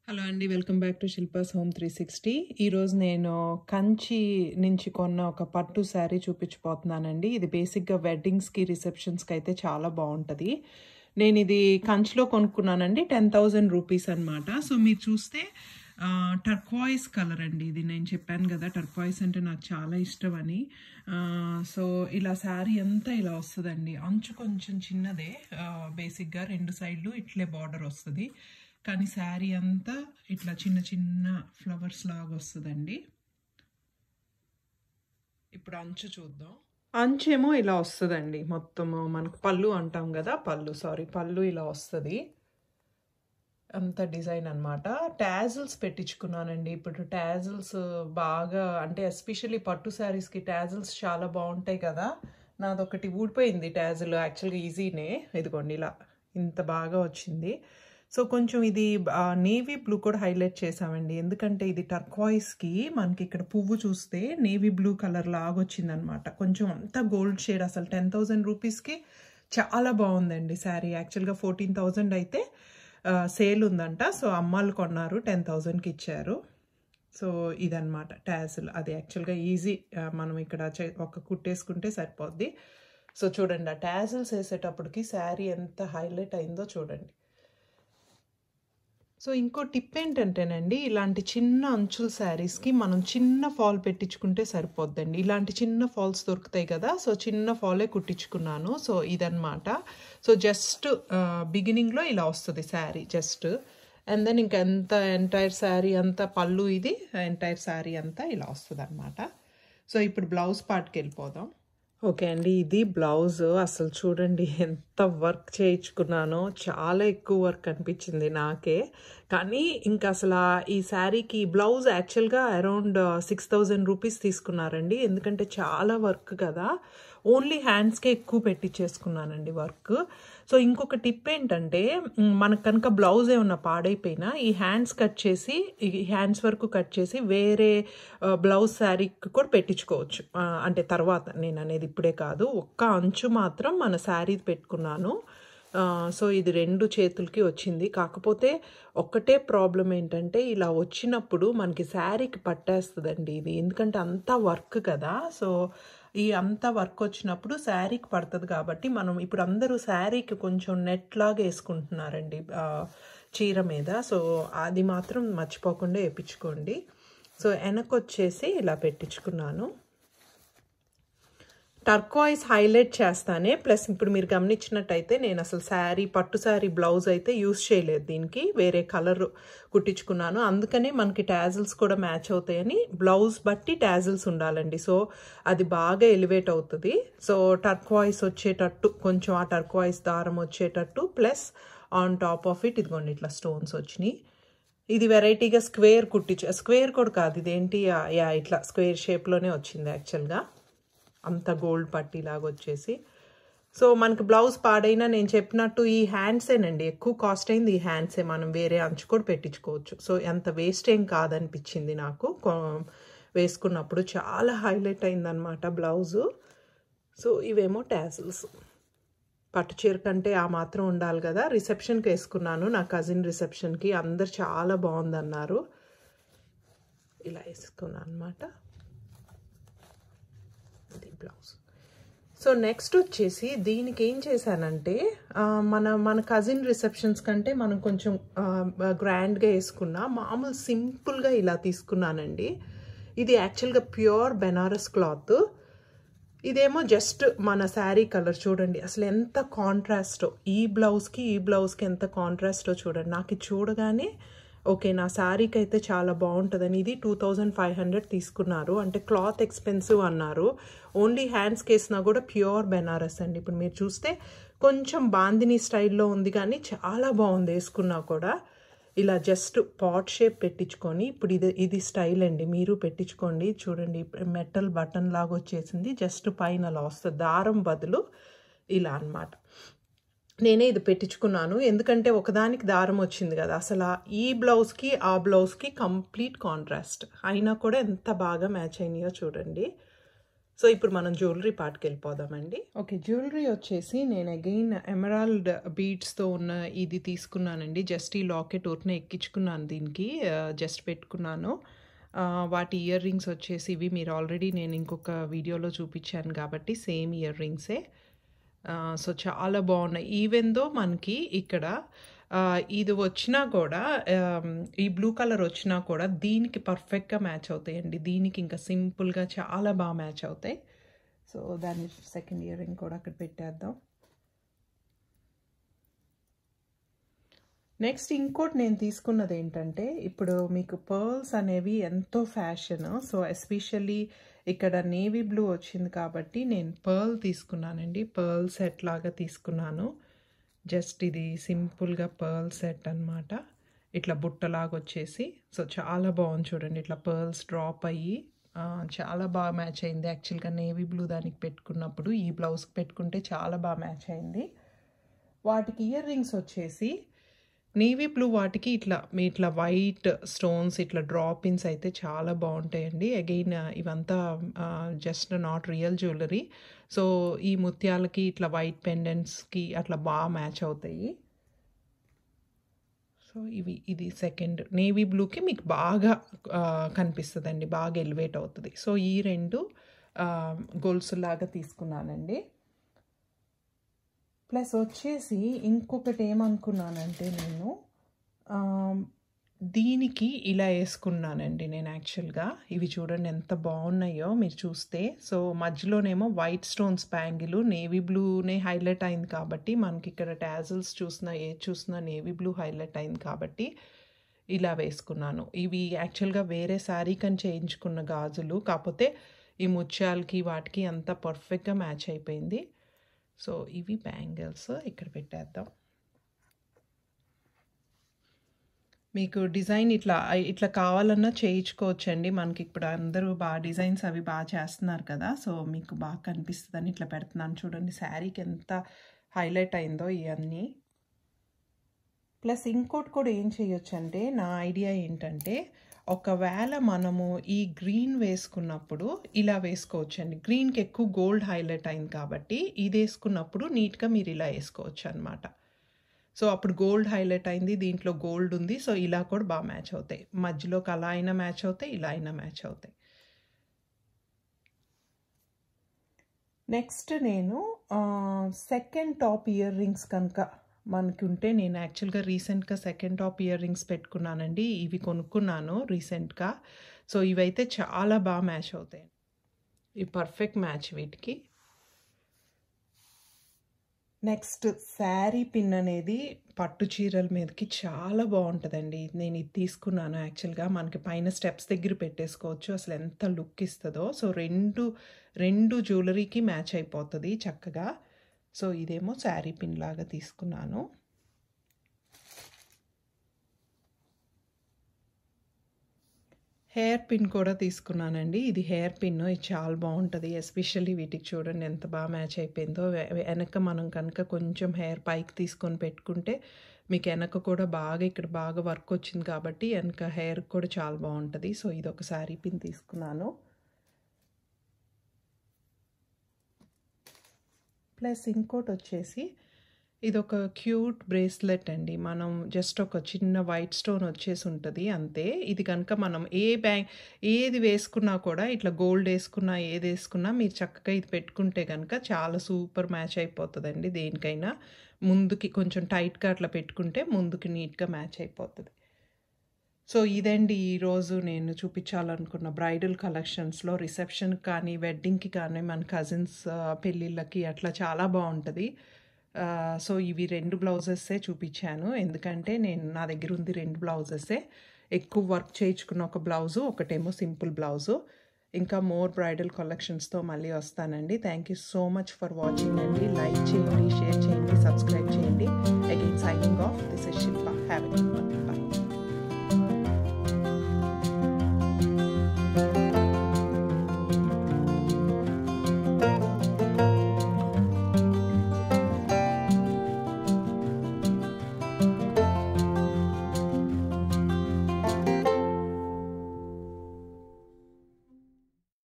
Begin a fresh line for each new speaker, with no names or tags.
Hello అండి, welcome back to Shilpa's home 360. ఈరోజు నేను కంచి నుంచి కొన్న ఒక పట్టు శారీ చూపించబోతున్నానండి. ఇది బేసిక్గా వెడ్డింగ్స్కి రిసెప్షన్స్కి అయితే చాలా బాగుంటుంది. నేను ఇది కంచిలో కొనుక్కున్నానండి, 10,000 రూపీస్ అనమాట. సో మీరు చూస్తే టర్క్వాయిస్ కలర్ అండి. ఇది నేను చెప్పాను కదా, టర్క్వాయిస్ అంటే నాకు చాలా ఇష్టం అని. సో ఇలా శారీ అంతా ఇలా వస్తుందండి. అంచు కొంచెం చిన్నదే, బేసిక్గా 2 సైడ్లు ఇట్లే బార్డర్ వస్తుంది. కానీ శారీ అంతా ఇట్లా చిన్న చిన్న ఫ్లవర్స్ లాగా వస్తుందండి. ఇప్పుడు అంచు చూద్దాం. అంచు ఏమో ఇలా వస్తుందండి. మొత్తము మనకు పళ్ళు అంటాం కదా, పళ్ళు ఇలా వస్తుంది. అంత డిజైన్ అనమాట. ట్యాజిల్స్ పెట్టించుకున్నానండి. ఇప్పుడు ట్యాజిల్స్ బాగా, అంటే ఎస్పెషల్లీ పట్టు శారీస్కి ట్యాజిల్స్ చాలా బాగుంటాయి కదా. నాదొకటి ఊడిపోయింది ట్యాజిల్. యాక్చువల్గా ఈజీనే, ఇదిగోండి ఇలా ఇంత బాగా వచ్చింది. సో కొంచెం ఇది నేవీ బ్లూ కూడా హైలైట్ చేసామండి, ఎందుకంటే ఇది టర్క్వాయిస్కి మనకి ఇక్కడ పువ్వు చూస్తే నేవీ బ్లూ కలర్ లాగా వచ్చిందనమాట. కొంచెం అంతా గోల్డ్ షేడ్. అసలు 10,000 రూపీస్కి చాలా బాగుందండి శారీ. యాక్చువల్గా 14,000 అయితే సేల్ ఉందంట. సో అమ్మాళ్ళు కొన్నారు, 10,000కి ఇచ్చారు. సో ఇదన్నమాట ట్యాజిల్. అది యాక్చువల్గా ఈజీ, మనం ఇక్కడ ఒక కుట్టేసుకుంటే సరిపోద్ది. సో చూడండి, ఆ ట్యాజిల్స్ వేసేటప్పటికి శారీ ఎంత హైలైట్ అయిందో చూడండి. సో ఇంకో టిప్ ఏంటంటేనండి, ఇలాంటి చిన్న అంచుల శారీస్కి మనం చిన్న ఫాల్ పెట్టించుకుంటే సరిపోద్దండి. ఇలాంటి చిన్న ఫాల్స్ దొరుకుతాయి కదా, సో చిన్న ఫాలే కుట్టించుకున్నాను. సో ఇదన్నమాట. సో జస్ట్ బిగినింగ్లో ఇలా వస్తుంది శారీ జస్ట్, అండ్ దెన్ ఇంకా ఎంటైర్ శారీ అంతా పళ్ళు, ఇది ఎంటైర్ శారీ అంతా ఇలా వస్తుంది అనమాట. సో ఇప్పుడు బ్లౌజ్ పార్ట్కి వెళ్ళిపోదాం. ఓకే అండి, ఇది బ్లౌజ్. అసలు చూడండి ఎంత వర్క్ చేయించుకున్నానో, చాలా ఎక్కువ వర్క్ అనిపించింది నాకే. కానీ ఇంకా అసలు ఈ శారీకి బ్లౌజ్ యాక్చువల్గా అరౌండ్ 6,000 రూపీస్ తీసుకున్నారండి. ఎందుకంటే చాలా వర్క్ కదా, ఓన్లీ హ్యాండ్స్కే ఎక్కువ పెట్టించేసుకున్నానండి వర్క్. సో ఇంకొక టిప్ ఏంటంటే, మనకు కనుక బ్లౌజ్ ఏమన్నా పాడైపోయినా ఈ హ్యాండ్స్ కట్ చేసి, ఈ హ్యాండ్స్ వరకు కట్ చేసి వేరే బ్లౌజ్ శారీకి కూడా పెట్టించుకోవచ్చు. అంటే తర్వాత, నేను అనేది ఇప్పుడే కాదు. ఒక్క అంచు మాత్రం మన శారీ పెట్టుకున్నాను. సో ఇది 2 చేతులకి వచ్చింది. కాకపోతే ఒక్కటే ప్రాబ్లం ఏంటంటే, ఇలా వచ్చినప్పుడు మనకి శారీకి పట్టేస్తుందండి ఇది, ఎందుకంటే అంతా వర్క్ కదా. సో ఈ అంతా వర్క్ వచ్చినప్పుడు శారీకి పడుతుంది. కాబట్టి మనం ఇప్పుడు అందరూ శారీకి కొంచెం నెట్ లాగా వేసుకుంటున్నారండి చీర మీద. సో అది మాత్రం మర్చిపోకుండా వేయించుకోండి. సో వెనకొచ్చేసి ఇలా పెట్టించుకున్నాను. టర్క్వాయిస్ హైలైట్ చేస్తానే, ప్లస్ ఇప్పుడు మీరు గమనించినట్టయితే నేను అసలు పట్టు శారీ బ్లౌజ్ అయితే యూజ్ చేయలేదు, దీనికి వేరే కలర్ కుట్టించుకున్నాను. అందుకనే మనకి ట్యాజిల్స్ కూడా మ్యాచ్ అవుతాయని బ్లౌజ్ బట్టి ట్యాజిల్స్ ఉండాలండి. సో అది బాగా ఎలివేట్ అవుతుంది. సో టర్క్వాయిస్ వచ్చేటట్టు, కొంచెం ఆ టర్క్వాయిస్ దారం వచ్చేటట్టు, plus on top of it ఇదిగోండి ఇట్లా స్టోన్స్ వచ్చినాయి. ఇది వెరైటీగా స్క్వేర్ స్క్వేర్ కూడా కాదు, ఇదేంటి ఇట్లా స్క్వేర్ షేప్లోనే వచ్చింది యాక్చువల్గా. అంత గోల్డ్ పట్టీ లాగా వచ్చేసి. సో మనకి బ్లౌజ్ పాడైనా నేను చెప్పినట్టు ఈ హ్యాండ్సేనండి ఎక్కువ కాస్ట్ అయింది. ఈ హ్యాండ్సే మనం వేరే అంచు కూడా పెట్టించుకోవచ్చు. సో ఎంత వేస్ట్ ఏం కాదనిపించింది నాకు వేసుకున్నప్పుడు. చాలా హైలైట్ అయిందనమాట బ్లౌజు. సో ఇవేమో ట్యాజిల్స్. పట్టు చీర కంటే ఆ మాత్రం ఉండాలి కదా. రిసెప్షన్కి వేసుకున్నాను, నా కజిన్ రిసెప్షన్కి. అందరు చాలా బాగుందన్నారు. ఇలా వేసుకున్నాను అనమాట. ఇది బ్లౌజ్. సో నెక్స్ట్ వచ్చేసి దీనికి ఏం చేశానంటే, మన కజిన్ రిసెప్షన్స్ కంటే మనం కొంచెం గ్రాండ్గా వేసుకున్నా, మామూలు సింపుల్గా ఇలా తీసుకున్నానండి. ఇది యాక్చువల్గా ప్యూర్ బెనారస్ క్లాత్. ఇదేమో జస్ట్ మన శారీ కలర్ చూడండి, అసలు ఎంత కాంట్రాస్టో. ఈ బ్లౌజ్కి ఎంత కాంట్రాస్టో చూడండి. నాకు ఇది చూడగానే ఓకే, నా శారీకి అయితే చాలా బాగుంటుందని. ఇది 2,500 తీసుకున్నారు. అంటే క్లాత్ ఎక్స్పెన్సివ్ అన్నారు. ఓన్లీ హ్యాండ్స్కి వేసినా కూడా ప్యూర్ బెనారస్ అండి. ఇప్పుడు మీరు చూస్తే కొంచెం బాందిని స్టైల్లో ఉంది, కానీ చాలా బాగుంది వేసుకున్నా కూడా. ఇలా జస్ట్ పాట్ షేప్ పెట్టించుకొని, ఇప్పుడు ఇది స్టైల్ అండి, మీరు పెట్టించుకోండి. చూడండి మెటల్ బటన్ లాగా వచ్చేసింది, జస్ట్ పైన అలా వస్తుంది, దారం బదులు ఇలా అన్నమాట. నేనే ఇది పెట్టించుకున్నాను, ఎందుకంటే ఒకదానికి దారం వచ్చింది కదా. అసలు ఈ బ్లౌజ్కి ఆ బ్లౌజ్కి కంప్లీట్ కాంట్రాస్ట్ అయినా కూడా ఎంత బాగా మ్యాచ్ అయినాయో చూడండి. సో ఇప్పుడు మనం జ్యువెలరీ పార్ట్కి వెళ్ళిపోదామండి. ఓకే, జ్యువెలరీ వచ్చేసి నేను అగైన్ ఎమరాల్డ్ బీడ్స్తో ఉన్న ఇది తీసుకున్నానండి. జస్ట్ ఈ లాకెట్ ఊరినే ఎక్కించుకున్నాను, దీనికి జస్ట్ పెట్టుకున్నాను. వాటి ఇయర్ రింగ్స్ వచ్చేసి ఇవి మీరు ఆల్రెడీ నేను ఇంకొక వీడియోలో చూపించాను కాబట్టి సేమ్ ఇయర్ రింగ్సే. సో చాలా బాగున్నాయి. ఈవెన్ దో మనకి ఇక్కడ ఇది వచ్చినా కూడా ఈ బ్లూ కలర్ వచ్చినా కూడా దీనికి పర్ఫెక్ట్గా మ్యాచ్ అవుతాయండి. దీనికి ఇంకా సింపుల్గా చాలా బాగా మ్యాచ్ అవుతాయి. సో దాన్ని సెకండ్ ఇయర్ రింగ్ కూడా అక్కడ పెట్టేద్దాం. నెక్స్ట్ ఇంకోటి నేను తీసుకున్నది ఏంటంటే, ఇప్పుడు మీకు పర్ల్స్ అనేవి ఎంతో ఫ్యాషన్. సో ఎస్పెషల్లీ ఇక్కడ నేవీ బ్లూ వచ్చింది కాబట్టి నేను పర్ల్ తీసుకున్నానండి. పర్ల్ సెట్ లాగా తీసుకున్నాను. జస్ట్ ఇది సింపుల్గా పర్ల్ సెట్ అనమాట. ఇట్లా బుట్టలాగా వచ్చేసి సో చాలా బాగుంది చూడండి. ఇట్లా పర్ల్స్ డ్రాప్ అయ్యి చాలా బాగా మ్యాచ్ అయింది. యాక్చువల్గా నేవీ బ్లూ దానికి పెట్టుకున్నప్పుడు ఈ బ్లౌజ్కి పెట్టుకుంటే చాలా బాగా మ్యాచ్ అయింది. వాటికి ఇయర్ రింగ్స్ వచ్చేసి నేవీ బ్లూ వాటికి ఇట్లా వైట్ స్టోన్స్ ఇట్లా డ్రాపిన్స్ అయితే చాలా బాగుంటాయండి. అగైన్ ఇవంతా just not real jewellery. So ఈ ముత్యాలకి ఇట్లా వైట్ పెండెంట్స్కి అట్లా బాగా మ్యాచ్ అవుతాయి. సో ఇది సెకండ్ నేవీ బ్లూకి మీకు బాగా కనిపిస్తుందండి, బాగా ఎలివేట్ అవుతుంది. సో ఈ రెండు గొలుసులాగా తీసుకున్నానండి. ప్లస్ వచ్చేసి ఇంకొకటి ఏమనుకున్నానంటే, నేను దీనికి ఇలా వేసుకున్నానండి నేను యాక్చువల్గా. ఇవి చూడండి ఎంత బాగున్నాయో మీరు చూస్తే. సో మధ్యలోనేమో వైట్ స్టోన్స్ బ్యాంగిల్ నేవీ బ్లూనే హైలైట్ అయింది కాబట్టి మనకి ఇక్కడ టాజిల్స్ చూసినా నేవీ బ్లూ హైలైట్ అయింది కాబట్టి ఇలా వేసుకున్నాను. ఇవి యాక్చువల్గా వేరే శారీ కని చేయించుకున్న గాజులు, కాకపోతే ఈ ముత్యాలకి వాటికి అంతా పర్ఫెక్ట్గా మ్యాచ్ అయిపోయింది. సో ఇవి బ్యాంగిల్స్ ఇక్కడ పెట్టేద్దాం. మీకు డిజైన్ ఇట్లా కావాలన్నా చేయించుకోవచ్చండి. మనకి ఇప్పుడు అందరూ బాగా డిజైన్స్ అవి బాగా చేస్తున్నారు కదా. సో మీకు బాగా కనిపిస్తుందని ఇట్లా పెడుతున్నాను. చూడండి శారీకి ఎంత హైలైట్ అయిందో ఇవన్నీ. ప్లస్ ఇంకోటి కూడా ఏం చేయొచ్చు అంటే, నా ఐడియా ఏంటంటే, ఒకవేళ మనము ఈ గ్రీన్ వేసుకున్నప్పుడు ఇలా వేసుకోవచ్చండి. గ్రీన్కి ఎక్కువ గోల్డ్ హైలైట్ అయింది కాబట్టి ఇది వేసుకున్నప్పుడు నీట్గా మీరు ఇలా వేసుకోవచ్చు అనమాట. సో అప్పుడు గోల్డ్ హైలైట్ అయింది, దీంట్లో గోల్డ్ ఉంది. సో ఇలా కూడా బాగా మ్యాచ్ అవుతాయి. మధ్యలోకి అలా అయినా మ్యాచ్ అవుతాయి, ఇలా అయినా మ్యాచ్ అవుతాయి. నెక్స్ట్ నేను సెకండ్ టాప్ ఇయర్ రింగ్స్ కనుక మనకి ఉంటే, నేను యాక్చువల్గా రీసెంట్గా సెకండ్ టాప్ ఇయర్ రింగ్స్ పెట్టుకున్నానండి. ఇవి కొనుక్కున్నాను రీసెంట్గా. సో ఇవైతే చాలా బాగా మ్యాచ్ అవుతాయి. ఈ పర్ఫెక్ట్ మ్యాచ్ వీటికి. నెక్స్ట్ శారీ పిన్ అనేది పట్టు చీరల మీదకి చాలా బాగుంటుందండి. నేను ఇది తీసుకున్నాను యాక్చువల్గా. మనకి పైన స్టెప్స్ దగ్గర పెట్టేసుకోవచ్చు, అసలు ఎంత లుక్ ఇస్తుందో. సో రెండు జ్యువెలరీకి మ్యాచ్ అయిపోతుంది చక్కగా. సో ఇదేమో శారీ పిన్ లాగా తీసుకున్నాను. హెయిర్ పిన్ కూడా తీసుకున్నానండి. ఇది హెయిర్ పిన్, ఇది చాలా బాగుంటుంది. ఎస్పెషల్లీ వీటికి చూడండి ఎంత బాగా మ్యాచ్ అయిపోయిందో. వెనక మనం కనుక కొంచెం హెయిర్ పైకి తీసుకొని పెట్టుకుంటే మీకు వెనక కూడా బాగా ఇక్కడ బాగా వర్క్ వచ్చింది కాబట్టి వెనక హెయిర్ కూడా చాలా బాగుంటుంది. సో ఇది ఒక శారీ పిన్ తీసుకున్నాను. ప్లస్ ఇంకోటి వచ్చేసి ఇది ఒక క్యూట్ బ్రేస్లెట్ అండి. మనం జస్ట్ ఒక చిన్న వైట్ స్టోన్ వచ్చేసి ఉంటుంది అంతే. ఇది కనుక మనం ఏది వేసుకున్నా కూడా, ఇట్లా గోల్డ్ వేసుకున్నా ఏది వేసుకున్నా మీరు చక్కగా ఇది పెట్టుకుంటే కనుక చాలా సూపర్ మ్యాచ్ అయిపోతుందండి. దేనికైనా ముందుకి కొంచెం టైట్గా అట్లా పెట్టుకుంటే ముందుకి నీట్గా మ్యాచ్ అయిపోతుంది. సో ఇదండి ఈరోజు నేను చూపించాలనుకున్న బ్రైడల్ కలెక్షన్స్లో. రిసెప్షన్కి కానీ వెడ్డింగ్కి కానీ మన కజిన్స్ పెళ్ళిళ్ళకి అట్లా చాలా బాగుంటుంది. సో ఇవి 2 బ్లౌజెస్సే చూపించాను, ఎందుకంటే నా దగ్గర ఉంది 2 బ్లౌజెస్సే. ఎక్కువ వర్క్ చేయించుకున్న ఒక బ్లౌజు, ఒకటేమో సింపుల్ బ్లౌజు. ఇంకా మోర్ బ్రైడల్ కలెక్షన్స్తో మళ్ళీ వస్తానండి. Thank you so much for watching అండి. లైక్ చేయండి.